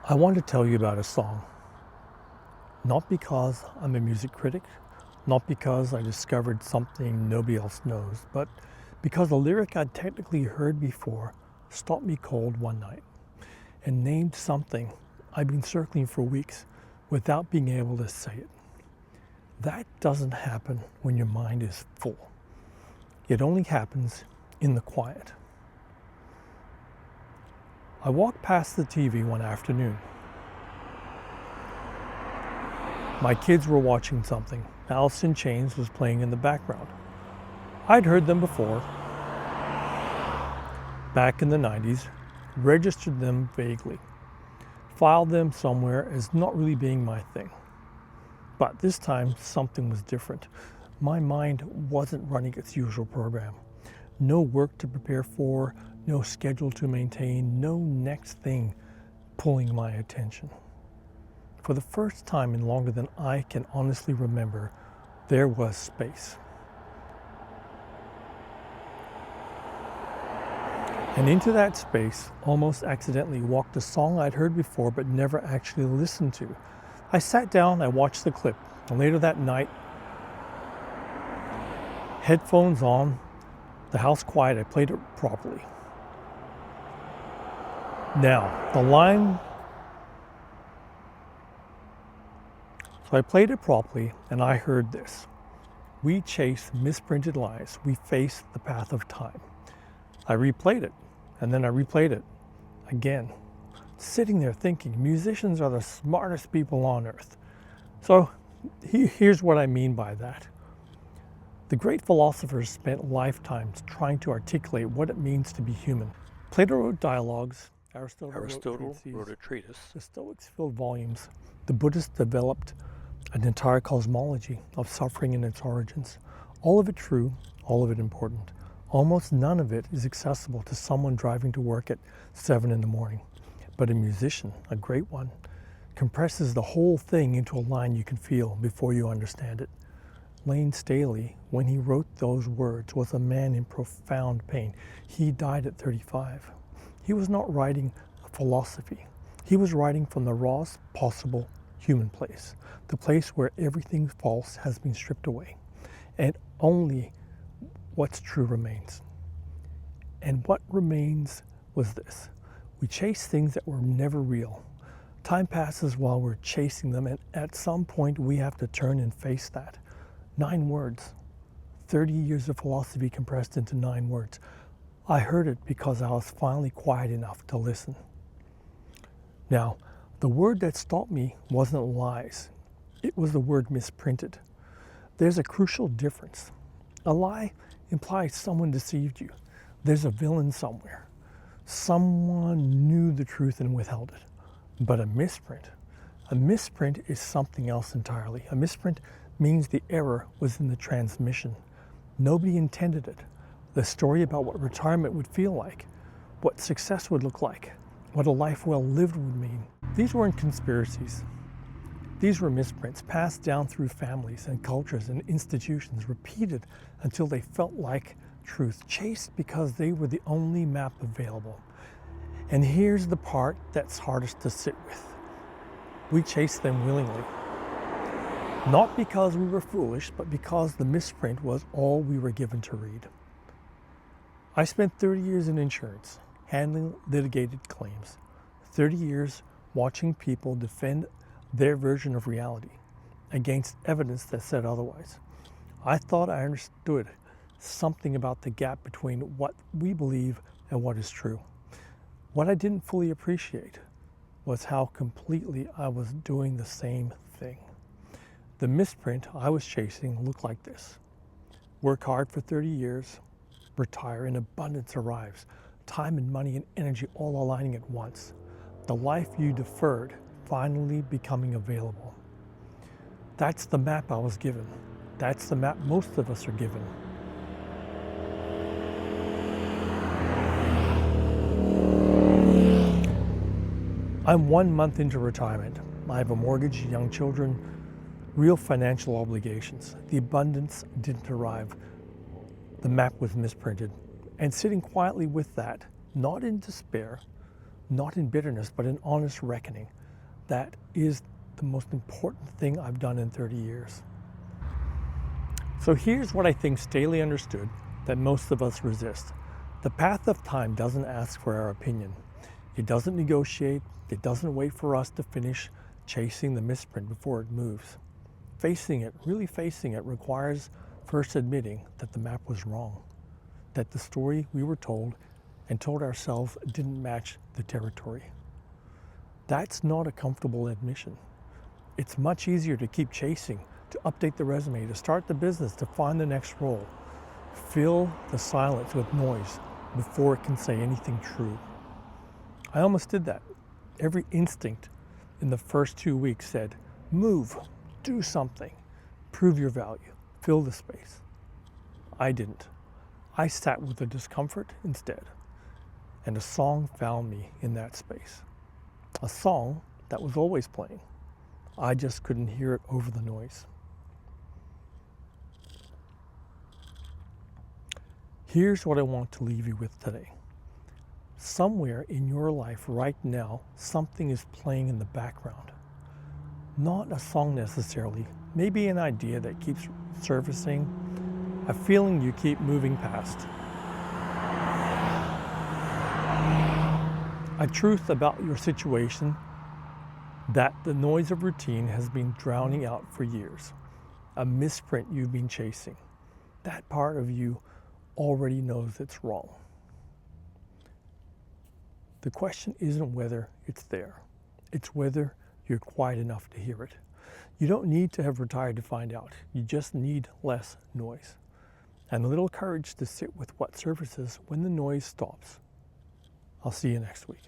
I want to tell you about a song, not because I'm a music critic, not because I discovered something nobody else knows, but because a lyric I'd technically heard before stopped me cold one night and named something I'd been circling for weeks without being able to say it. That doesn't happen when your mind is full. It only happens in the quiet. I walked past the TV one afternoon. My kids were watching something. Alice in Chains was playing in the background. I'd heard them before, back in the 90s, registered them vaguely, filed them somewhere as not really being my thing. But this time, something was different. My mind wasn't running its usual program. No work to prepare for, no schedule to maintain, no next thing pulling my attention. For the first time in longer than I can honestly remember, there was space. And into that space, almost accidentally, walked a song I'd heard before but never actually listened to. I sat down, I watched the clip, and later that night, headphones on, the house quiet, I played it properly. Now, the line, so I played it properly and I heard this. We chase misprinted lies, we face the path of time. I replayed it and then I replayed it again, sitting there thinking musicians are the smartest people on earth. So here's what I mean by that. The great philosophers spent lifetimes trying to articulate what it means to be human. Plato wrote dialogues, Aristotle wrote a treatise, the Stoics filled volumes, the Buddhists developed an entire cosmology of suffering and its origins. All of it true, all of it important. Almost none of it is accessible to someone driving to work at 7 in the morning. But a musician, a great one, compresses the whole thing into a line you can feel before you understand it. Lane Staley, when he wrote those words, was a man in profound pain. He died at 35. He was not writing a philosophy. He was writing from the rawest possible human place, the place where everything false has been stripped away, and only what's true remains. And what remains was this. We chase things that were never real. Time passes while we're chasing them, and at some point we have to turn and face that. 9 words. 30 years of philosophy compressed into 9 words. I heard it because I was finally quiet enough to listen. Now, the word that stopped me wasn't lies. It was the word misprinted. There's a crucial difference. A lie implies someone deceived you. There's a villain somewhere. Someone knew the truth and withheld it. But a misprint is something else entirely. A misprint means the error was in the transmission. Nobody intended it. The story about what retirement would feel like, what success would look like, what a life well lived would mean. These weren't conspiracies. These were misprints passed down through families and cultures and institutions, repeated until they felt like truth, chased because they were the only map available. And here's the part that's hardest to sit with. We chased them willingly. Not because we were foolish, but because the misprint was all we were given to read. I spent 30 years in insurance, handling litigated claims. 30 years watching people defend their version of reality against evidence that said otherwise. I thought I understood something about the gap between what we believe and what is true. What I didn't fully appreciate was how completely I was doing the same thing. The misprint I was chasing looked like this. Work hard for 30 years, retire, and abundance arrives. Time and money and energy all aligning at once. The life you deferred finally becoming available. That's the map I was given. That's the map most of us are given. I'm 1 month into retirement. I have a mortgage, young children, real financial obligations. The abundance didn't arrive. The map was misprinted. And sitting quietly with that, not in despair, not in bitterness, but in honest reckoning. That is the most important thing I've done in 30 years. So here's what I think Staley understood that most of us resist. The path of time doesn't ask for our opinion. It doesn't negotiate. It doesn't wait for us to finish chasing the misprint before it moves. Facing it, really facing it, requires first admitting that the map was wrong, that the story we were told and told ourselves didn't match the territory. That's not a comfortable admission. It's much easier to keep chasing, to update the resume, to start the business, to find the next role. Fill the silence with noise before it can say anything true. I almost did that. Every instinct in the first 2 weeks said, move, do something, prove your value, fill the space. I didn't. I sat with the discomfort instead, and a song found me in that space. A song that was always playing. I just couldn't hear it over the noise. Here's what I want to leave you with today. Somewhere in your life right now, something is playing in the background. Not a song necessarily, maybe an idea that keeps surfacing, a feeling you keep moving past. A truth about your situation that the noise of routine has been drowning out for years. A misprint you've been chasing. That part of you already knows it's wrong. The question isn't whether it's there. It's whether you're quiet enough to hear it. You don't need to have retired to find out. You just need less noise. And a little courage to sit with what surfaces when the noise stops. I'll see you next week.